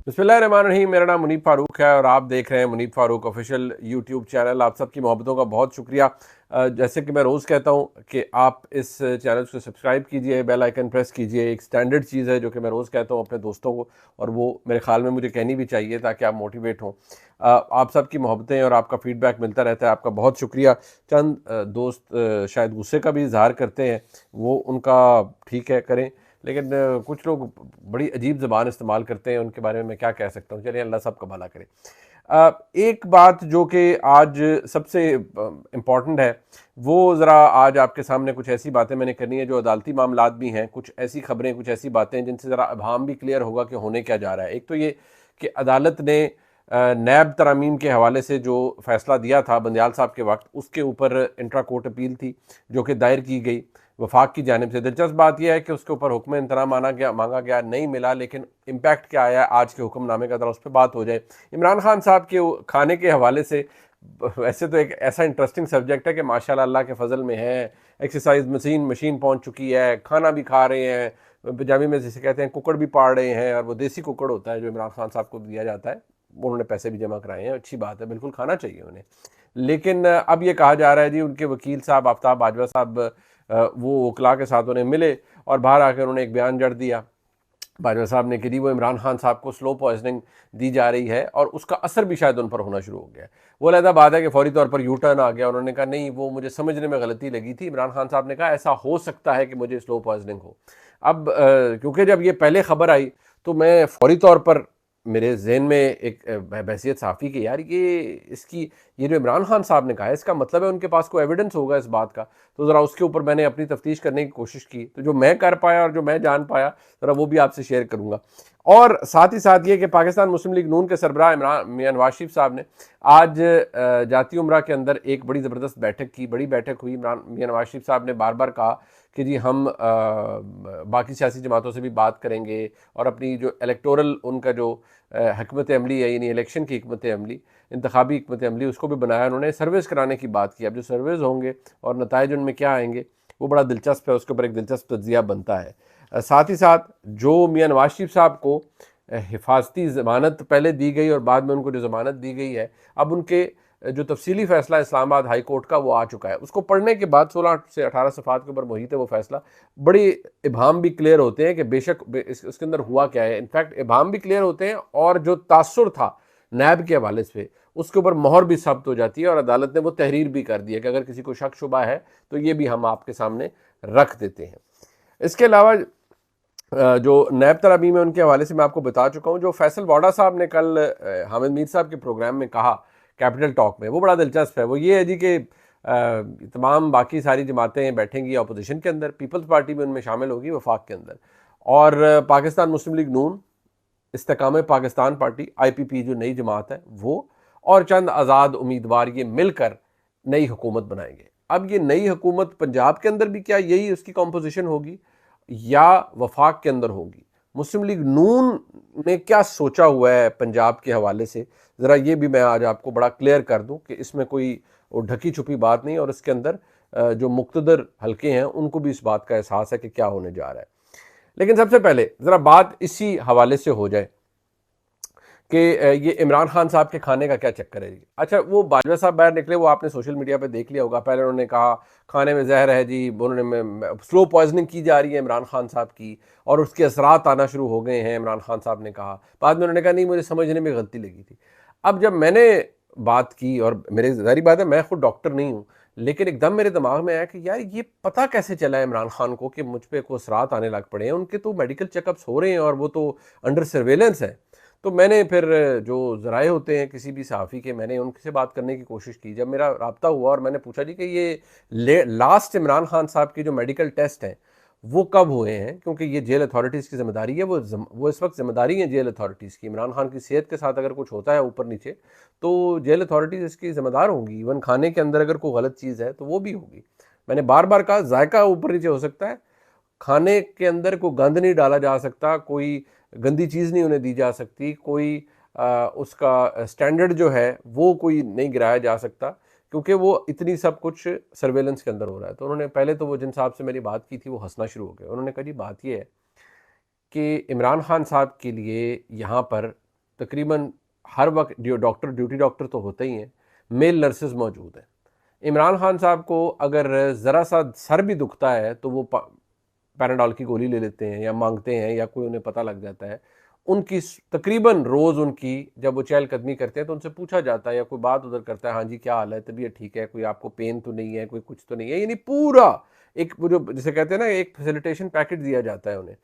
बिस्मिल्लाहिर्रहमानिर्रहीम। मेरा नाम मुनीब फ़ारूक है और आप देख रहे हैं Munib Farooq official YouTube channel. आप सबकी मोहब्बतों का बहुत शुक्रिया। जैसे कि मैं रोज़ कहता हूं कि आप इस चैनल को सब्सक्राइब कीजिए, बेल आइकन प्रेस कीजिए। एक स्टैंडर्ड चीज़ है जो कि मैं रोज़ कहता हूं अपने दोस्तों को, और वो मेरे ख्याल में मुझे कहनी भी चाहिए ताकि आप मोटिवेट हों। आप सबकी मोहब्बतें और आपका फ़ीडबैक मिलता रहता है, आपका बहुत शुक्रिया। चंद दोस्त शायद गुस्से का भी इजहार करते हैं, वो उनका ठीक है, करें, लेकिन कुछ लोग बड़ी अजीब ज़बान इस्तेमाल करते हैं, उनके बारे में मैं क्या कह सकता हूँ। चलिए, अल्लाह सबका भला करे। एक बात जो कि आज सबसे इम्पॉर्टेंट है, वो ज़रा आज आपके सामने कुछ ऐसी बातें मैंने करनी है जो अदालती मामलात भी हैं, कुछ ऐसी खबरें, कुछ ऐसी बातें जिनसे ज़रा अभाम भी क्लियर होगा कि होने क्या जा रहा है। एक तो ये कि अदालत ने नैब तरामीम के हवाले से जो फ़ैसला दिया था बंदयाल साहब के वक्त, उसके ऊपर इंट्रा कोर्ट अपील थी जो कि दायर की गई वफाक की जानिब से। दिलचस्प बात यह है कि उसके ऊपर हुक्म इंतना मांगा गया, नहीं मिला, लेकिन इम्पैक्ट क्या आया आज के हुक्मनामे का, जरा उस पर बात हो जाए। इमरान खान साहब के खाने के हवाले से, वैसे तो एक ऐसा इंटरेस्टिंग सब्जेक्ट है कि माशाल्लाह अल्लाह के फजल में है, एक्सरसाइज मशीन पहुंच चुकी है, खाना भी खा रहे हैं, पंजाबी में जैसे कहते हैं कुकड़ भी पाड़ रहे हैं, और वो देसी कुकड़ होता है जो इमरान खान साहब को दिया जाता है। उन्होंने पैसे भी जमा कराए हैं, अच्छी बात है, बिल्कुल खाना चाहिए उन्हें। लेकिन अब ये कहा जा रहा है जी, उनके वकील साहब आफ्ताब बाजवा साहब वो वकला के साथ उन्हें मिले और बाहर आकर उन्होंने एक बयान जड़ दिया बाजवा साहब ने कि जी वो इमरान खान साहब को स्लो पॉइजनिंग दी जा रही है और उसका असर भी शायद उन पर होना शुरू हो गया है। वो अलहदा बात है कि फौरी तौर पर यू टर्न आ गया। उन्होंने कहा नहीं, वो मुझे समझने में गलती लगी थी। इमरान खान साहब ने कहा ऐसा हो सकता है कि मुझे स्लो पॉइजनिंग हो। अब क्योंकि जब ये पहले खबर आई तो मैं फौरी तौर पर, मेरे जहन में एक बहसीत साफ़ी कि यार ये जो इमरान खान साहब ने कहा है, इसका मतलब है उनके पास कोई एविडेंस होगा इस बात का। तो ज़रा उसके ऊपर मैंने अपनी तफ्तीश करने की कोशिश की, तो जो मैं कर पाया और जो मैं जान पाया, ज़रा वो भी आपसे शेयर करूँगा। और साथ ही साथ ये कि पाकिस्तान मुस्लिम लीग नून के सरबराह इमरान मियां नवाज शरीफ साहब ने आज जाती उम्रा के अंदर एक बड़ी ज़बरदस्त बैठक की। बड़ी बैठक हुई। इमरान मियां नवाज शरीफ साहब ने बार बार कहा कि जी हम बाकी सियासी जमातों से भी बात करेंगे और अपनी जो इलेक्टोरल उनका जो हिकमत अमली है, यानी इलेक्शन की हिकमत अमली, इंतखाबी हिकमत अमली, उसको भी बनाया। उन्होंने सर्विस कराने की बात की। अब जो सर्विस होंगे और नताइज उनमें क्या आएंगे वो बड़ा दिलचस्प है, उसके ऊपर एक दिलचस्प तज्जिया बनता है। साथ ही साथ जो मियां नवाज शरीफ साहब को हिफाजती ज़मानत पहले दी गई और बाद में उनको जो ज़मानत दी गई है, अब उनके जो तफसीली फ़ैसला इस्लामाबाद हाई कोर्ट का वो आ चुका है। उसको पढ़ने के बाद 16 से 18 सफ़ात के ऊपर मुहित है वो फ़ैसला। बड़ी इबाम भी क्लियर होते हैं कि बेशक इसके अंदर हुआ क्या है। इनफैक्ट इबाम भी क्लियर होते हैं और जो तासुर था नैब के हवाले से, उसके ऊपर मोहर भी साबित हो जाती है और अदालत ने वो तहरीर भी कर दी है कि अगर किसी को शक शुबा है तो ये भी हम आपके सामने रख देते हैं। इसके अलावा जो नैब तरामीम है उनके हवाले से मैं आपको बता चुका हूँ। जो फैसल वाडा साहब ने कल हामिद मीर साहब के प्रोग्राम में कहा कैपिटल टॉक में, वो बड़ा दिलचस्प है। वो ये है जी कि तमाम बाकी सारी जमातें बैठेंगी अपोजिशन के अंदर, पीपल्स पार्टी भी उनमें शामिल होगी वफाक के अंदर, और पाकिस्तान मुस्लिम लीग नून, इस्तेकाम पाकिस्तान पार्टी IPP जो नई जमात है वो, और चंद आज़ाद उम्मीदवार, ये मिलकर नई हुकूमत बनाएंगे। अब ये नई हुकूमत पंजाब के अंदर भी क्या यही उसकी कॉम्पोजिशन होगी या वफाक के अंदर होगी? मुस्लिम लीग नून ने क्या सोचा हुआ है पंजाब के हवाले से, ज़रा ये भी मैं आज आपको बड़ा क्लियर कर दूं कि इसमें कोई ढकी छुपी बात नहीं, और इसके अंदर जो मुक्तदर हल्के हैं उनको भी इस बात का एहसास है कि क्या होने जा रहा है। लेकिन सबसे पहले ज़रा बात इसी हवाले से हो जाए कि ये इमरान खान साहब के खाने का क्या चक्कर है जी। अच्छा, वो बाजवा साहब बाहर निकले, वो आपने सोशल मीडिया पे देख लिया होगा। पहले उन्होंने कहा खाने में जहर है जी, उन्होंने स्लो पॉइजनिंग की जा रही है इमरान खान साहब की और उसके असरात आना शुरू हो गए हैं, इमरान खान साहब ने कहा। बाद में उन्होंने कहा नहीं, मुझे समझने में गलती लगी थी। अब जब मैंने बात की, और मेरे जाहिर बात है मैं खुद डॉक्टर नहीं हूँ, लेकिन एकदम मेरे दिमाग में आया कि यार ये पता कैसे चला है इमरान खान को कि मुझ पर को असरात आने लग पड़े हैं। उनके तो मेडिकल चेकअप्स हो रहे हैं और वो तो अंडर सर्वेलेंस है। तो मैंने फिर जो ज़राए होते हैं किसी भी सहाफ़ी के, मैंने उनसे बात करने की कोशिश की। जब मेरा रब्ता हुआ और मैंने पूछा जी कि ये लास्ट इमरान खान साहब के जो मेडिकल टेस्ट हैं वो कब हुए हैं, क्योंकि ये जेल अथॉरिटीज़ की ज़िम्मेदारी है, वो इस वक्त ज़िम्मेदारी है जेल अथॉरिटीज़ की। इमरान खान की सेहत के साथ अगर कुछ होता है ऊपर नीचे तो जेल अथॉरिटीज़ इसकी ज़िम्मेदार होंगी। इवन खाने के अंदर अगर कोई गलत चीज़ है तो वो भी होगी। मैंने बार बार कहा जायका ऊपर नीचे हो सकता है, खाने के अंदर कोई गंद नहीं डाला जा सकता, कोई गंदी चीज़ नहीं उन्हें दी जा सकती, कोई उसका स्टैंडर्ड जो है वो कोई नहीं गिराया जा सकता, क्योंकि वो इतनी सब कुछ सर्वेलेंस के अंदर हो रहा है। तो उन्होंने पहले तो वो जिन साहब से मेरी बात की थी वो हंसना शुरू हो गया। उन्होंने कहा जी बात ये है कि इमरान खान साहब के लिए यहाँ पर तकरीबन हर वक्त डॉक्टर, ड्यूटी डॉक्टर तो होते ही हैं, मेल नर्सेज मौजूद हैं। इमरान खान साहब को अगर ज़रा सा सर भी दुखता है तो वो पैराडॉल की गोली ले लेते हैं या मांगते हैं, या कोई उन्हें पता लग जाता है। उनकी तकरीबन रोज़ उनकी जब वो चहलकदमी करते हैं तो उनसे पूछा जाता है या कोई बात उधर करता है, हाँ जी क्या हाल है, तबीयत ठीक है, कोई आपको पेन तो नहीं है, कोई कुछ तो नहीं है, यानी पूरा एक वो जो जिसे कहते हैं ना एक फैसिलिटेशन पैकेज दिया जाता है उन्हें।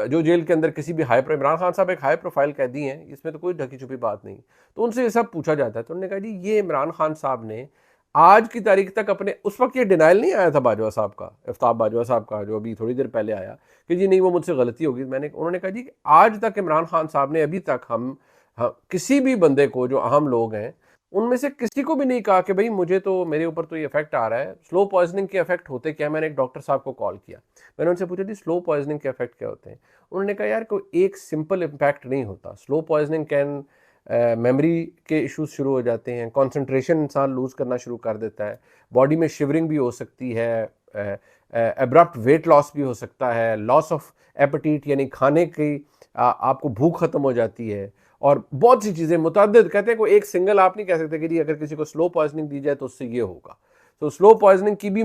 जो जेल के अंदर किसी भी इमरान खान साहब एक हाई प्रोफाइल कैदी हैं, इसमें तो कोई ढकी छुपी बात नहीं। तो उनसे ये सब पूछा जाता है तो उन्होंने कहा जी ये इमरान खान साहब ने आज की तारीख तक अपने, उस वक्त ये डिनाइल नहीं आया था बाजवा साहब का, आफ्ताब बाजवा साहब का, जो अभी थोड़ी देर पहले आया कि जी नहीं वो मुझसे गलती होगी, उन्होंने कहा जी कि आज तक इमरान खान साहब ने अभी तक हम किसी भी बंदे को, जो अहम लोग हैं उनमें से किसी को भी नहीं कहा कि भाई मुझे तो, मेरे ऊपर तो ये इफेक्ट आ रहा है। स्लो पॉइजनिंग के इफेक्ट होते क्या? मैंने एक डॉक्टर साहब को कॉल किया, मैंने उनसे पूछा जी स्लो पॉइजनिंग के इफेक्ट क्या होते हैं? उन्होंने कहा यार कोई एक सिंपल इम्पैक्ट नहीं होता। स्लो पॉइजनिंग कैन मेमोरी के इश्यूज शुरू हो जाते हैं, कंसंट्रेशन इंसान लूज करना शुरू कर देता है, बॉडी में शिवरिंग भी हो सकती है, एब्रप्ट वेट लॉस भी हो सकता है, लॉस ऑफ एपेटीट यानी खाने की आपको भूख खत्म हो जाती है, और बहुत सी चीज़ें मुतअद्दिद, कहते हैं कोई एक सिंगल आप नहीं कह सकते कि जी अगर किसी को स्लो पॉइजनिंग दी जाए तो उससे ये होगा। तो स्लो पॉइजनिंग की भी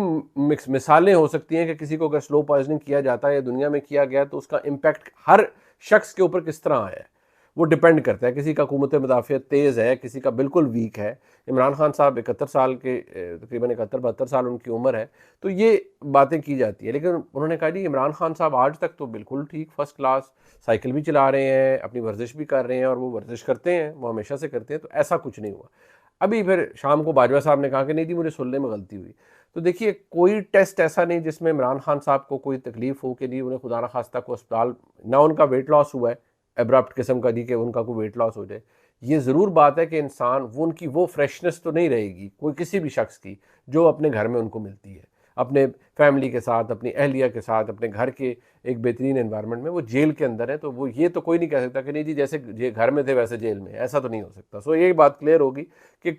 मिसालें हो सकती हैं कि किसी को अगर स्लो पॉइजनिंग किया जाता है या दुनिया में किया गया तो उसका इम्पैक्ट हर शख्स के ऊपर किस तरह आया है वो डिपेंड करता है। किसी का क़ुव्वत मुदाफ़ियत तेज़ है, किसी का बिल्कुल वीक है। इमरान खान साहब 71 साल के, तकरीबन 71-72 साल उनकी उम्र है, तो ये बातें की जाती है। लेकिन उन्होंने कहा जी इमरान खान साहब आज तक तो बिल्कुल ठीक, फर्स्ट क्लास, साइकिल भी चला रहे हैं, अपनी वर्जिश भी कर रहे हैं, और वो वर्जिश करते हैं, वो हमेशा से करते हैं, तो ऐसा कुछ नहीं हुआ। अभी फिर शाम को बाजवा साहब ने कहा कि नहीं जी मुझे सुनने में गलती हुई। तो देखिए कोई टेस्ट ऐसा नहीं जिसमें इमरान खान साहब को कोई तकलीफ हो कि नहीं उन्हें खुदा न खास्ता को अस्पताल, ना उनका वेट लॉस हुआ है एब्रप्ट किस्म का जी कि उनका कोई वेट लॉस हो जाए। ये ज़रूर बात है कि इंसान वो, उनकी वो फ्रेशनेस तो नहीं रहेगी कोई किसी भी शख्स की जो अपने घर में उनको मिलती है, अपने फैमिली के साथ, अपनी अहलिया के साथ, अपने घर के एक बेहतरीन एनवायरनमेंट में। वो जेल के अंदर है तो वो ये तो कोई नहीं कह सकता कि नहीं जी जैसे घर में थे वैसे जेल में, ऐसा तो नहीं हो सकता। सो ये बात क्लियर होगी कि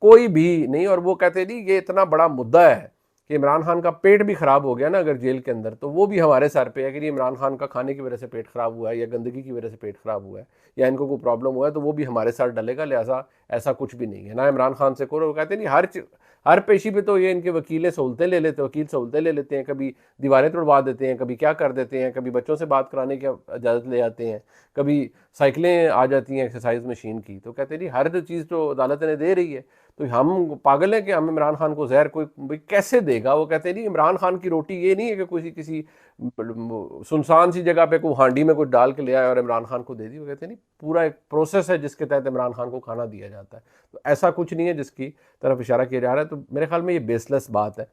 कोई भी नहीं। और वो कहते नहीं ये इतना बड़ा मुद्दा है कि इमरान खान का पेट भी ख़राब हो गया ना अगर जेल के अंदर, तो वो भी हमारे सर पे है कि इमरान खान का खाने की वजह से पेट ख़राब हुआ है या गंदगी की वजह से पेट ख़राब हुआ है या इनको कोई प्रॉब्लम हुआ है, तो वो भी हमारे सर डलेगा। लिहाजा ऐसा कुछ भी नहीं है ना इमरान खान से को। वो कहते नहीं हर पेशी पे तो ये इनके वकील सहूलतें ले लेते हैं, कभी दीवारें तोड़वा देते हैं, कभी क्या कर देते हैं, कभी बच्चों से बात कराने की इजाज़त ले आते हैं, कभी साइकिलें आ जाती हैं एक्सरसाइज मशीन की। तो कहते नहीं हर चीज़ तो अदालत ने दे रही है, तो हम पागल हैं कि हम इमरान खान को जहर कोई कैसे देगा? वो कहते नहीं इमरान खान की रोटी ये नहीं है कि किसी सुनसान सी जगह पे कोई हांडी में कुछ डाल के ले आया और इमरान खान को दे दी। वो कहते नहीं पूरा एक प्रोसेस है जिसके तहत इमरान खान को खाना दिया जाता है। तो ऐसा कुछ नहीं है जिसकी तरफ इशारा किया जा रहा है। तो मेरे ख्याल में ये बेसलेस बात है।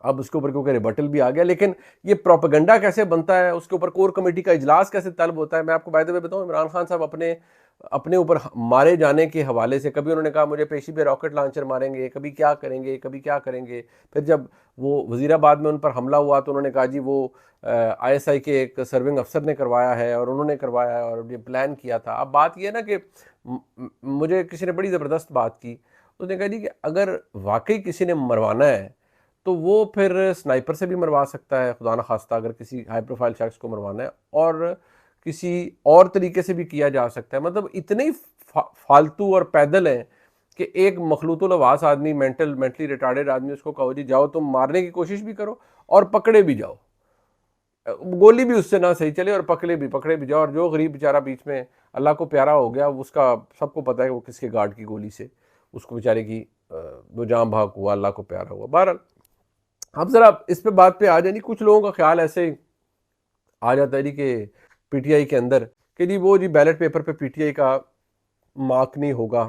अब उसके ऊपर क्योंकि रिबटल भी आ गया, लेकिन ये प्रोपेगेंडा कैसे बनता है, उसके ऊपर कोर कमेटी का इजलास कैसे तलब होता है। मैं आपको बाय द वे बताऊं, इमरान खान साहब अपने ऊपर मारे जाने के हवाले से कभी उन्होंने कहा मुझे पेशी पे रॉकेट लॉन्चर मारेंगे, कभी क्या करेंगे। फिर जब वो वजीराबाद में उन पर हमला हुआ तो उन्होंने कहा जी वो ISI के एक सर्विंग अफसर ने करवाया है और उन्होंने करवाया है और ये प्लान किया था। अब बात यह ना कि मुझे किसी ने बड़ी ज़बरदस्त बात की, उसने कहा जी कि अगर वाकई किसी ने मरवाना है तो वो फिर स्नाइपर से भी मरवा सकता है, खुदा न खास्ता अगर किसी हाई प्रोफाइल शख्स को मरवाना है, और किसी और तरीके से भी किया जा सकता है। मतलब इतने ही फालतू और पैदल हैं कि एक मखलूतुल आवास आदमी, मेंटली रिटार्डेड आदमी, उसको कहो जी जाओ तुम मारने की कोशिश भी करो और पकड़े भी जाओ, गोली भी उससे ना सही चले और पकड़े भी जाओ, और जो गरीब बेचारा बीच में अल्लाह को प्यारा हो गया, उसका सबको पता है वो किसके गार्ड की गोली से उसको बेचारे की वो जाम भाग हुआ, अल्लाह को प्यारा हुआ। बहरहाल अब ज़रा इस पे बात पे आ जाए। नहीं कुछ लोगों का ख्याल ऐसे आ जाता है जी कि PTI के अंदर कि जी वो जी बैलेट पेपर पे PTI का मार्क नहीं होगा,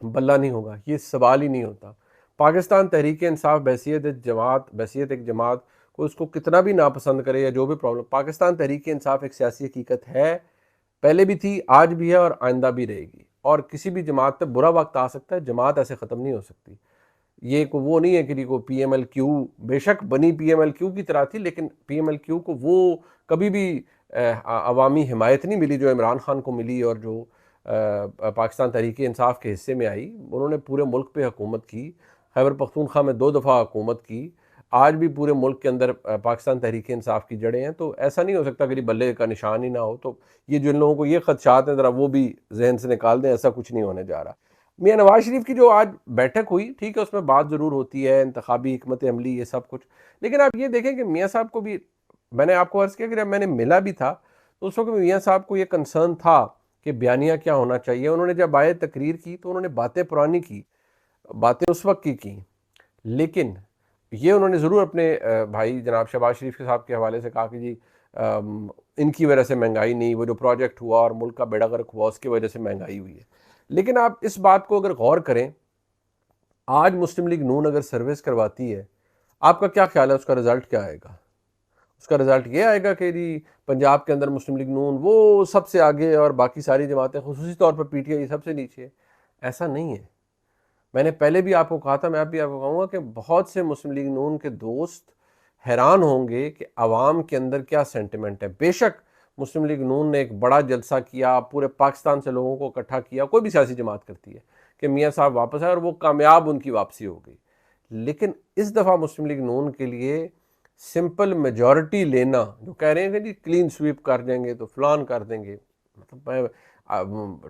बल्ला नहीं होगा। ये सवाल ही नहीं होता। पाकिस्तान तहरीक इंसाफ बहसीत एक जमात को उसको कितना भी नापसंद करे या जो भी प्रॉब्लम, पाकिस्तान तहरीक इंसाफ एक सियासी हकीकत है, पहले भी थी, आज भी है और आइंदा भी रहेगी। और किसी भी जमात पर बुरा वक्त आ सकता है, जमात ऐसे ख़त्म नहीं हो सकती। ये को वो नहीं है कि को PMLQ बेशक बनी PMLQ की तरह थी, लेकिन PMLQ को वो कभी भी अवामी हिमायत नहीं मिली जो इमरान खान को मिली और जो पाकिस्तान तहरीक इंसाफ के हिस्से में आई। उन्होंने पूरे मुल्क पे हुकूमत की, खैबर पख्तूनख्वा में 2 दफ़ा हुकूमत की, आज भी पूरे मुल्क के अंदर पाकिस्तान तहरीक इंसाफ की जड़ें हैं। तो ऐसा नहीं हो सकता कि बल्ले का निशान ही ना हो। तो ये जिन लोगों को ये खदशात हैं ज़रा वो भी जहन से निकाल दें, ऐसा कुछ नहीं होने जा रहा। मियाँ नवाज शरीफ की जो आज बैठक हुई, ठीक है, उसमें बात ज़रूर होती है, इंतखाबी हिकमत अमली, ये सब कुछ, लेकिन आप ये देखें कि मियाँ साहब को भी, मैंने आपको अर्ज़ किया कि जब मैंने मिला भी था तो उस वक्त मियाँ साहब को ये कंसर्न था कि बयानिया क्या होना चाहिए। उन्होंने जब आए तकरीर की तो उन्होंने बातें पुरानी की, बातें उस वक्त की, लेकिन ये उन्होंने ज़रूर अपने भाई जनाब शहबाज शरीफ के साहब के हवाले से कहा कि जी इनकी वजह से महंगाई नहीं, वो जो प्रोजेक्ट हुआ और मुल्क का बेड़ा गर्क हुआ उसकी वजह से महंगाई हुई है। लेकिन आप इस बात को अगर गौर करें, आज मुस्लिम लीग नून अगर सर्विस करवाती है, आपका क्या ख्याल है उसका रिज़ल्ट क्या आएगा? उसका रिज़ल्ट ये आएगा कि जी पंजाब के अंदर मुस्लिम लीग नून वो सबसे आगे और बाकी सारी जमातें खुसूसी तौर पर पीटीआई सबसे नीचे है। ऐसा नहीं है। मैंने पहले भी आपको कहा था, मैं अब भी आपको कहूँगा कि बहुत से मुस्लिम लीग नून के दोस्त हैरान होंगे कि आवाम के अंदर क्या सेंटिमेंट है। बेशक मुस्लिम लीग नून ने एक बड़ा जलसा किया, पूरे पाकिस्तान से लोगों को इकट्ठा किया, कोई भी सियासी जमात करती है कि मियाँ साहब वापस आए और वो कामयाब उनकी वापसी हो गई। लेकिन इस दफ़ा मुस्लिम लीग नून के लिए सिंपल मेजॉरिटी लेना, जो कह रहे हैं कि जी क्लीन स्वीप कर देंगे तो फलान कर देंगे, मतलब मैं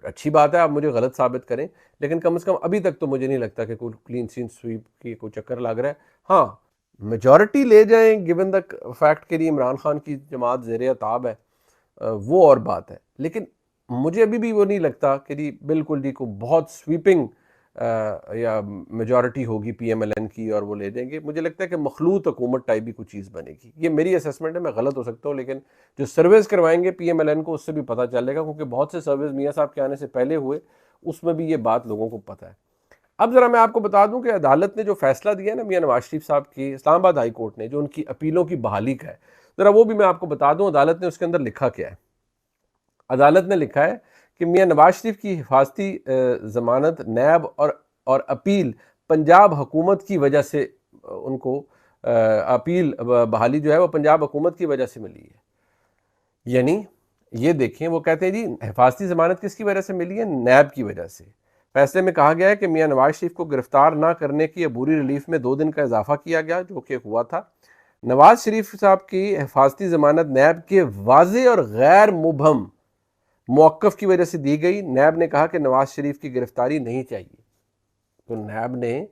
अच्छी बात है, आप मुझे गलत साबित करें, लेकिन कम से कम अभी तक तो मुझे नहीं लगता कि कोई क्लीन स्वीप की कोई चक्कर लग रहा है। हाँ, मेजॉरिटी ले जाएं गिवन द फैक्ट के लिए इमरान खान की जमात ज़ेर अताब है, वो और बात है। लेकिन मुझे अभी भी वो नहीं लगता कि जी बिल्कुल जी को बहुत स्वीपिंग या मेजॉरिटी होगी पीएमएलएन की और वो ले जाएंगे। मुझे लगता है कि मखलूत हुकूमत टाइप भी कुछ चीज़ बनेगी। ये मेरी असेसमेंट है, मैं गलत हो सकता हूँ, लेकिन जो सर्वेस करवाएंगे पीएमएलएन को उससे भी पता चलेगा, क्योंकि बहुत से सर्वेस मियाँ साहब के आने से पहले हुए, उसमें भी ये बात लोगों को पता है। अब ज़रा मैं आपको बता दूं कि अदालत ने जो फैसला दिया ना मियाँ नवाज शरीफ साहब की, इस्लामाबाद हाई कोर्ट ने, जो उनकी अपीलों की बहाली का है, ज़रा वो भी मैं आपको बता दूं अदालत ने उसके अंदर लिखा क्या है। अदालत ने लिखा है कि मियाँ नवाज शरीफ की हिफाजती ज़मानत नैब और अपील पंजाब हुकूमत की वजह से उनको अपील बहाली जो है वो पंजाब हुकूमत की वजह से मिली है। यानी ये देखें, वो कहते हैं जी हिफाजती ज़मानत किसकी वजह से मिली है? नैब की वजह से। फैसले में कहा गया है कि मियाँ नवाज शरीफ को गिरफ्तार ना करने की अबूरी रिलीफ में 2 दिन का इजाफा किया गया, जो कि हुआ था। नवाज शरीफ साहब की हिफाजती ज़मानत नैब के वाज़े और गैर मुबहम मौक़िफ़ की वजह से दी गई। नैब ने कहा कि नवाज शरीफ की गिरफ्तारी नहीं चाहिए, तो नैब ने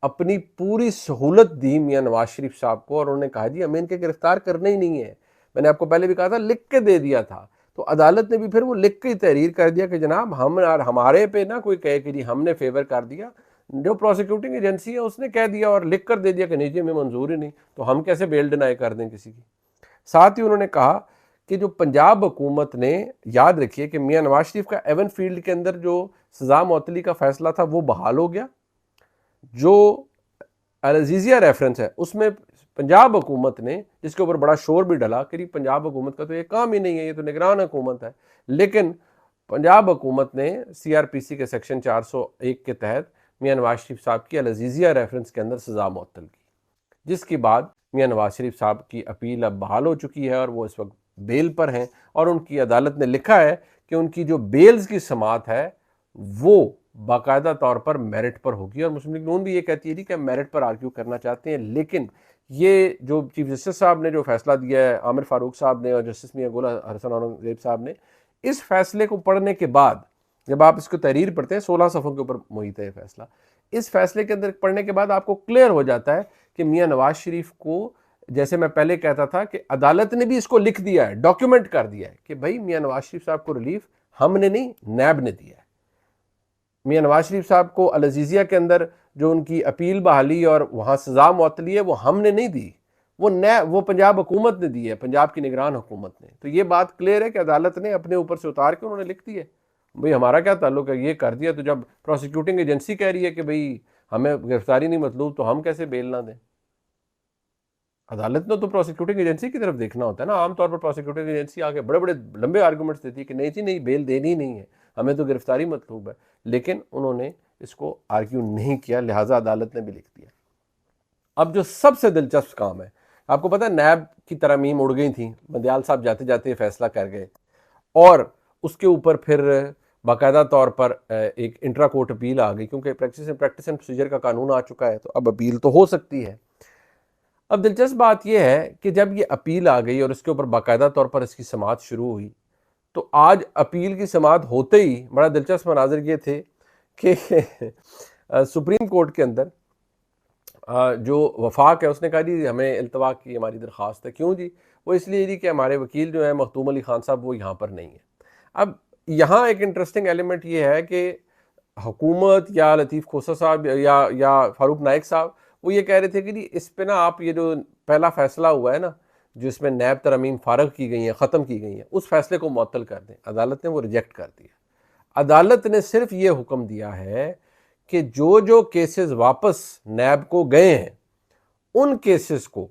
अपनी पूरी सहूलत दी मियाँ नवाज शरीफ साहब को और उन्होंने कहा जी हमें इनके गिरफ्तार करना ही नहीं है। मैंने आपको पहले भी कहा था, लिख के दे दिया था। तो अदालत ने भी फिर वो लिख के ही तहरीर कर दिया कि जनाब हम हमारे पे ना कोई कहे कि जी हमने फेवर कर दिया, जो प्रोसिक्यूटिंग एजेंसी है उसने कह दिया और लिख कर दे दिया कि नहीं जी हमें मंजूर ही नहीं, तो हम कैसे बेल डिनाई कर दें किसी की। साथ ही उन्होंने कहा कि जो पंजाब हुकूमत ने, याद रखिए कि मियाँ नवाज शरीफ का एवन फील्ड के अंदर जो सज़ा मुअत्तली का फैसला था वो बहाल हो गया। जो अल-अज़ीज़िया रेफरेंस है उसमें पंजाब हुकूमत ने, जिसके ऊपर बड़ा शोर भी डला कि पंजाब हुकूमत का तो ये काम ही नहीं है, ये तो निगरान हुकूमत है, लेकिन पंजाब हुकूमत ने सीआरपीसी के सेक्शन 401 के तहत मियाँ नवाज शरीफ साहब की अल-अज़ीज़िया रेफरेंस के अंदर सज़ा मुअत्तल की, जिसके बाद मियाँ नवाज शरीफ साहब की अपील अब बहाल हो चुकी है और वो इस वक्त बेल पर हैं। और उनकी अदालत ने लिखा है कि उनकी जो बेल्स की समात है वो बाकायदा तौर पर मेरिट पर होगी। और मुस्लिम लीग नून भी ये कहती है कि हम मेरिट पर आर्ग्यू करना चाहते हैं, लेकिन ये जो चीफ जस्टिस साहब ने जो फैसला दिया है, आमिर फारूक साहब ने और जस्टिस मियां गोला हसन औरंगजेब साहब ने, इस फैसले को पढ़ने के बाद, जब आप इसको तहरीर पढ़ते हैं, 16 सफ़ों के ऊपर मुहित है फैसला, इस फैसले के अंदर पढ़ने के बाद आपको क्लियर हो जाता है कि मियाँ नवाज शरीफ को, जैसे मैं पहले कहता था कि अदालत ने भी इसको लिख दिया है, डॉक्यूमेंट कर दिया है कि भाई मियाँ नवाज शरीफ साहब को रिलीफ हमने नहीं, नैब ने दिया है। मियाँ नवाज शरीफ साहब को अल-अज़ीज़िया के अंदर जो उनकी अपील बहाली और वहाँ सज़ा मुअत्तली है वो हमने नहीं दी, वो पंजाब हुकूमत ने दी है, पंजाब की निगरान हुकूमत ने। तो ये बात क्लियर है कि अदालत ने अपने ऊपर से उतार के उन्होंने लिख दी है, भाई हमारा क्या ताल्लुक है, ये कर दिया। तो जब प्रोसिक्यूटिंग एजेंसी कह रही है कि भाई हमें गिरफ्तारी नहीं मतलूब, तो हम कैसे बेल ना दें? अदालत ने तो प्रोसिक्यूटिंग एजेंसी की तरफ देखना होता है ना। आमतौर पर प्रोसिक्यूटिंग एजेंसी आके बड़े बड़े लंबे आर्गूमेंट्स देती है कि नहीं जी नहीं, बेल देनी ही नहीं है, हमें तो गिरफ्तारी मतलूब है, लेकिन उन्होंने इसको आर्ग्यू नहीं किया, लिहाजा अदालत ने भी लिख दिया। अब जो सबसे दिलचस्प काम है, आपको पता है नैब की तरमीम उड़ गई थी, बंदयाल साहब जाते जाते फैसला कर गए और उसके ऊपर फिर बाकायदा तौर पर एक इंट्रा कोर्ट अपील आ गई, क्योंकि प्रैक्टिस एंड प्रोसीजर का कानून आ चुका है, तो अब अपील तो हो सकती है। अब दिलचस्प बात यह है कि जब ये अपील आ गई और इसके ऊपर बाकायदा तौर पर इसकी समाअत शुरू हुई, तो आज अपील की समाअत होते ही बड़ा दिलचस्प मनाज़िर ये थे कि सुप्रीम कोर्ट के अंदर जो वफाक है उसने कहा जी हमें इल्तवा की हमारी दरख्वास्त है। क्यों जी? वो इसलिए जी कि हमारे वकील जो है मखदूम अली खान साहब वो यहाँ पर नहीं है। अब यहाँ एक इंटरेस्टिंग एलिमेंट ये है कि हुकूमत या लतीफ़ खोसा साहब या फारूक नाइक साहब वो ये कह रहे थे कि जी इस पे ना आप ये जो पहला फैसला हुआ है ना, जो इसमें नैब तरमीम फ़ारग की गई हैं, ख़त्म की गई हैं, उस फैसले को मुअत्तल कर दें। अदालत ने वो रिजेक्ट कर दिया। अदालत ने सिर्फ ये हुक्म दिया है कि जो जो केसेस वापस नैब को गए हैं उन केसेस को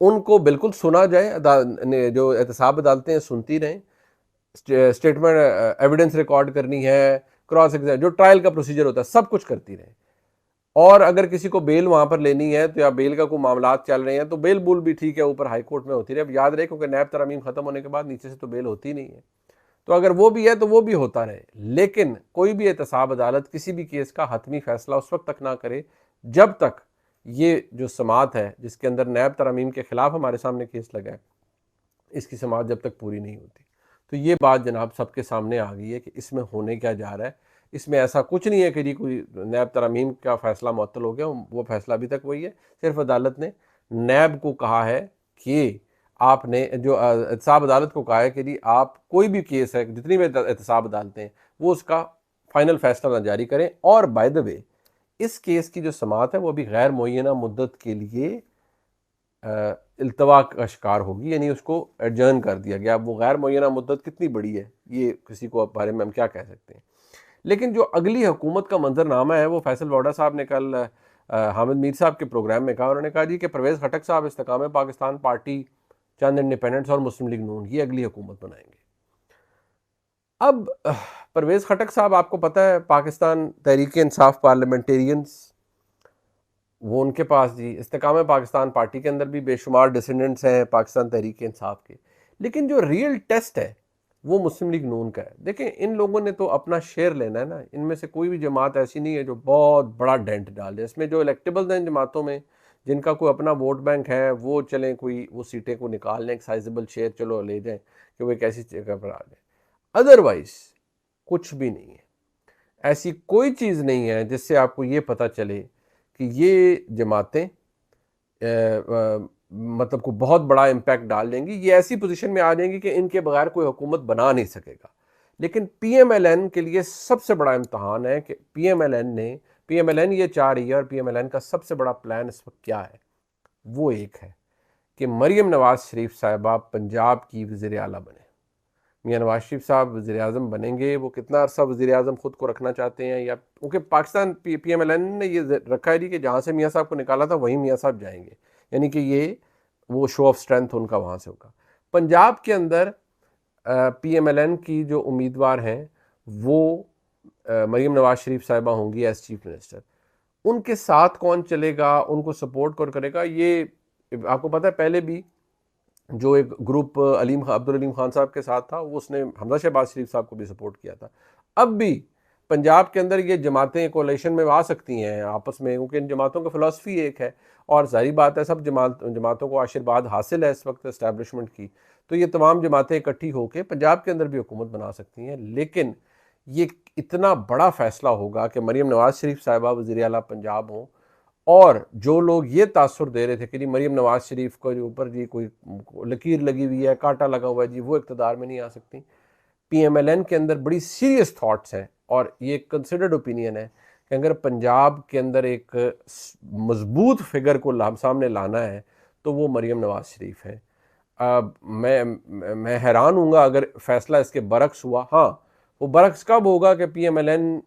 उनको बिल्कुल सुना जाए। जो एहतसाब अदालतें सुनती रहें, स्टेटमेंट एविडेंस रिकॉर्ड करनी है, क्रॉस एग्जाम, जो ट्रायल का प्रोसीजर होता है सब कुछ करती रहें। और अगर किसी को बेल वहां पर लेनी है तो या बेल का कोई मामला चल रहे हैं तो बेल बुल भी ठीक है, ऊपर हाई कोर्ट में होती रहे। अब याद रहे क्योंकि नैब तरमीम खत्म होने के बाद नीचे से तो बेल होती नहीं है, तो अगर वो भी है तो वो भी होता रहे। लेकिन कोई भी एहतसाब अदालत किसी भी केस का हतमी फैसला उस वक्त तक ना करे जब तक ये जो समाअत है जिसके अंदर नैब तरमीम के खिलाफ हमारे सामने केस लगा है, इसकी समाअत जब तक पूरी नहीं होती। तो ये बात जनाब सबके सामने आ गई है कि इसमें होने क्या जा रहा है। इसमें ऐसा कुछ नहीं है कि जी कोई नैब तरमीम का फैसला मुअत्तल हो गया, वो फैसला अभी तक वही है। सिर्फ अदालत ने नैब को कहा है कि आपने जो एहतसाब अदालत को कहा है कि जी आप कोई भी केस है, जितनी भी एहतसाब अदालतें हैं, वो उसका फाइनल फैसला ना जारी करें। और बाय द वे इस केस की जो समाअत है वो अभी गैर मुअय्यना मुद्दत के लिए इल्तवा का शिकार होगी, यानी उसको एडजर्न कर दिया गया। अब वो गैर मुअय्यना मुद्दत कितनी बड़ी है ये किसी को बारे में हम क्या कह सकते हैं। लेकिन जो अगली हुकूमत का मंजरनामा है वो फैसल वोडा साहब ने कल हामिद मीर साहब के प्रोग्राम में कहा। उन्होंने कहा जी कि परवेज़ खटक साहब इस्तेकाम पाकिस्तान पार्टी, चंद इंडिपेंडेंट्स और मुस्लिम लीग नून ये अगली हुकूमत बनाएंगे। अब परवेज़ खटक साहब आपको पता है पाकिस्तान तहरीक इंसाफ पार्लियामेंटेरियंस, वो उनके पास जी इस्तेकाम पाकिस्तान पार्टी के अंदर भी बेशुमार डिसेंडेंट्स हैं पाकिस्तान तहरीक इंसाफ के। लेकिन जो रियल टेस्ट है वो मुस्लिम लीग नून का है। देखें इन लोगों ने तो अपना शेयर लेना है ना, इनमें से कोई भी जमात ऐसी नहीं है जो बहुत बड़ा डेंट डाल दे। इसमें जो इलेक्टेबल्स हैं जमातों में, जिनका कोई अपना वोट बैंक है, वो चलें कोई वो सीटें को निकाल लें, एक साइजेबल शेयर चलो ले जाएं कि वो एक ऐसी जगह पर आ जाए। अदरवाइज कुछ भी नहीं है, ऐसी कोई चीज़ नहीं है जिससे आपको ये पता चले कि ये जमातें मतलब को बहुत बड़ा इम्पैक्ट डाल देंगी। ये ऐसी पोजीशन में आ जाएंगी कि इनके बगैर कोई हुकूमत बना नहीं सकेगा। लेकिन पीएमएलएन के लिए सबसे बड़ा इम्तहान है कि पीएमएलएन ये चाह रही है, और पीएमएलएन का सबसे बड़ा प्लान इस वक्त क्या है, वो एक है कि मरियम नवाज शरीफ साहिबा पंजाब की वज़ीर आला बने। मियाँ नवाज शरीफ साहब वज़ीर आज़म बनेंगे, वो कितना अरसा वज़ीर आज़म ख़ुद को रखना चाहते हैं, या क्योंकि पाकिस्तान पीएमएलएन ने ये रखा है कि जहाँ से मियाँ साहब को निकाला था वहीं मियाँ साहब जाएंगे, यानी कि ये वो शो ऑफ स्ट्रेंथ उनका वहाँ से होगा। पंजाब के अंदर पीएमएलएन की जो उम्मीदवार हैं वो मरियम नवाज शरीफ साहिबा होंगी एज चीफ मिनिस्टर। उनके साथ कौन चलेगा, उनको सपोर्ट कौन करेगा, ये आपको पता है। पहले भी जो एक ग्रुप अब्दुल अलीम खान साहब के साथ था, वो उसने हमजा शहबाज शरीफ साहब को भी सपोर्ट किया था। अब भी पंजाब के अंदर ये जमातें कोalition में आ सकती हैं आपस में, क्योंकि इन जमातों का फ़िलासफ़ी एक है, और जाहिर बात है सब जमातों को आशीर्वाद हासिल है इस वक्त इस्टेब्लिशमेंट की। तो ये तमाम जमातें इकट्ठी होकर पंजाब के अंदर भी हुकूमत बना सकती हैं। लेकिन ये इतना बड़ा फ़ैसला होगा कि मरियम नवाज शरीफ साहिबा वज़ीर आला पंजाब हों, और जो लोग ये तासुर दे रहे थे कि जी मरियम नवाज शरीफ को ऊपर जी कोई लकीर लगी हुई है, कांटा लगा हुआ है जी, वो इक़्तिदार में नहीं आ सकती। पीएमएलएन के अंदर बड़ी सीरियस थॉट्स हैं, और ये कंसिडर्ड ओपिनियन है कि अगर पंजाब के अंदर एक मजबूत फिगर को सामने लाना है तो वो मरियम नवाज शरीफ है। मैं हैरान हूँगा अगर फैसला इसके बरक्स हुआ। हाँ, वो बरक्स कब होगा कि पीएमएलएन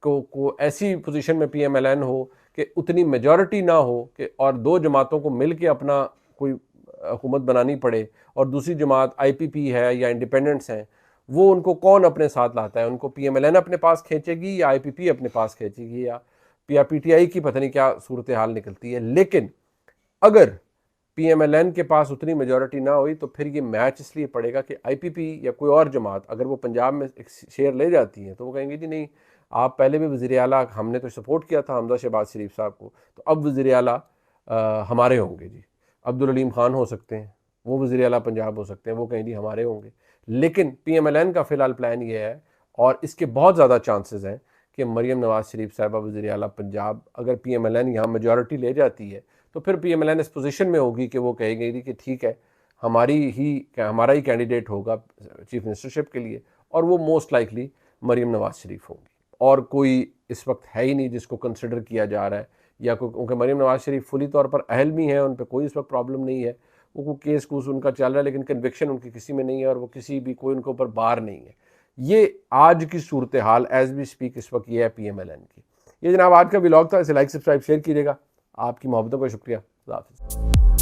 को ऐसी पोजीशन में पीएमएलएन हो कि उतनी मेजॉरिटी ना हो कि और दो जमातों को मिल के अपना कोई हुकूमत बनानी पड़े, और दूसरी जमात आईपीपी है या इंडिपेंडेंट्स हैं, वो उनको कौन अपने साथ लाता है, उनको पीएमएलएन अपने पास खींचेगी या आईपीपी अपने पास खींचेगी, या पीटीआई की पता नहीं क्या सूरत हाल निकलती है। लेकिन अगर पीएमएलएन के पास उतनी मेजॉरिटी ना हुई तो फिर ये मैच इसलिए पड़ेगा कि आईपीपी या कोई और जमात अगर वो पंजाब में एक शेयर ले जाती है तो वो कहेंगे जी नहीं, आप पहले भी वज़ीर आला, हमने तो सपोर्ट किया था हमजा शहबाज शरीफ साहब को, तो अब वज़ीर आला हमारे होंगे जी। अब्दुल अलीम खान हो सकते हैं, वो वज़ीर आला पंजाब हो सकते हैं, वो कहें जी हमारे होंगे। लेकिन PMLN का फ़िलहाल प्लान ये है, और इसके बहुत ज़्यादा चांसेस हैं कि मरीम नवाज़ शरीफ साहिबा वज़ीर आला पंजाब, अगर PMLN यहाँ मेजॉरिटी ले जाती है तो फिर PMLN इस पोजीशन में होगी कि वो कहेगी कि ठीक है, हमारा ही कैंडिडेट होगा चीफ मिनिस्टरशिप के लिए, और वो मोस्ट लाइकली मरीम नवाज़ शरीफ होंगी, और कोई इस वक्त है ही नहीं जिसको कंसिडर किया जा रहा है, या क्योंकि मरीम नवाज़ शरीफ फुली तौर पर अहल भी हैं, उन पर कोई इस वक्त प्रॉब्लम नहीं है, वो केस कूस उनका चल रहा है, लेकिन कन्विक्शन उनकी किसी में नहीं है, और वो किसी भी कोई उनके ऊपर बार नहीं है। ये आज की सूरत हाल एज वी स्पीक इस वक्त ये है PMLN की। ये जनाब आज का व्लॉग था, इसे लाइक सब्सक्राइब शेयर कीजिएगा। आपकी मोहब्बतों का शुक्रिया। खुदा हाफिज़।